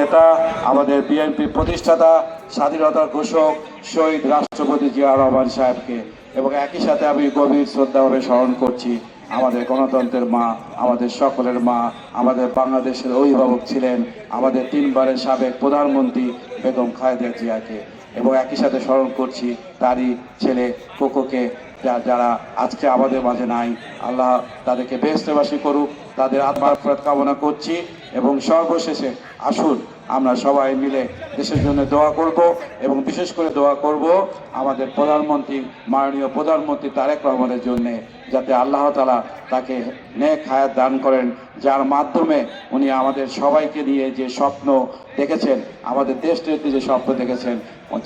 নেতা, আমাদের বিএনপি প্রতিষ্ঠাতা, স্বাধীনতার ঘোষক শহীদ রাষ্ট্রপতি জিয়া রহমান সাহেবকে। এবং একই সাথে আমি গভীর শ্রদ্ধাভাবে স্মরণ করছি আমাদের গণতন্ত্রের মা, আমাদের সকলের মা, আমাদের বাংলাদেশের অভিভাবক ছিলেন আমাদের 3 বারের সাবেক প্রধানমন্ত্রী বেগম খালেদা জিয়াকে। এবং একই সাথে স্মরণ করছি তারই ছেলে কোকোকে, যারা আজকে আমাদের মাঝে নাই। আল্লাহ তাদেরকে বেহেশতবাসী করুক, তাদের আত্মার মাগফিরাত কামনা করছি। এবং সর্বশেষে আসুন আমরা সবাই মিলে দেশের জন্য দোয়া করব, এবং বিশেষ করে দোয়া করব আমাদের প্রধানমন্ত্রী, মাননীয় প্রধানমন্ত্রী তারেক রহমানের জন্যে, যাতে আল্লাহ তাআলা তাকে নেক হায়াত দান করেন, যার মাধ্যমে উনি আমাদের সবাইকে নিয়ে যে স্বপ্ন দেখেছেন, আমাদের দেশটির যে স্বপ্ন দেখেছেন,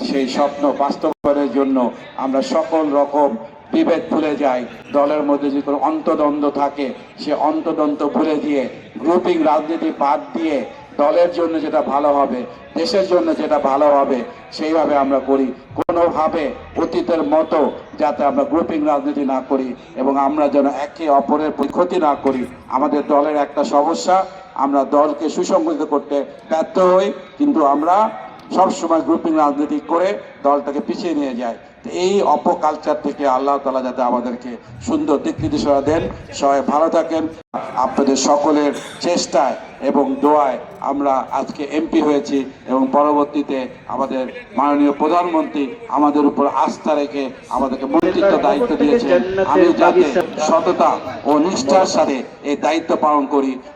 সেই স্বপ্ন বাস্তবায়নের জন্য আমরা সকল রকম বিভেদ ভুলে যাই। দলের মধ্যে যে কোনো অন্তদ্বন্দ্ব থাকে সে অন্তদ্বন্দ্ব ভুলে দিয়ে, গ্রুপিং রাজনীতি বাদ দিয়ে দলের জন্য যেটা ভালো হবে, দেশের জন্য যেটা ভালো হবে সেইভাবে আমরা করি। কোনোভাবে অতীতের মতো যাতে আমরা গ্রুপিং রাজনীতি না করি, এবং আমরা যেন একে অপরের ক্ষতি না করি। আমাদের দলের একটা সমস্যা, আমরা দলকে সুসংগঠিত করতে ব্যর্থ হই, কিন্তু আমরা সবসময় গ্রুপিং রাজনীতি করে দলটাকে পিছিয়ে নিয়ে যাই। এই অপকালচার থেকে আল্লাহ তাআলা যাতে আমাদেরকে সুন্দর দিক নির্দেশনা দেন। সবাই ভালো থাকেন। আপনাদের সকলের চেষ্টায় এবং দোয়ায় আমরা আজকে এমপি হয়েছি, এবং পরবর্তীতে আমাদের মাননীয় প্রধানমন্ত্রী আমাদের উপর আস্থা রেখে আমাদেরকে মন্ত্রিত্ব দায়িত্ব দিয়েছেন। আমি যাতে সততা ও নিষ্ঠার সাথে এই দায়িত্ব পালন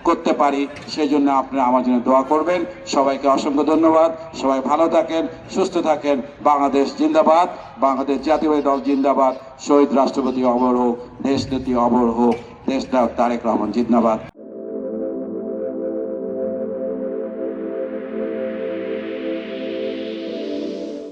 করতে পারি, সেই জন্য আপনারা আমার জন্য দোয়া করবেন। সবাইকে অসংখ্য ধন্যবাদ। সবাই ভালো থাকেন, সুস্থ থাকেন। বাংলাদেশ জিন্দাবাদ, বাংলাদেশ জাতীয়তাবাদী দল জিন্দাবাদ। শহীদ রাষ্ট্রপতি অমর হোক, দেশ নেত্রী অমর হোক, দেশ নায়ক তারেক রহমান জিন্দাবাদ।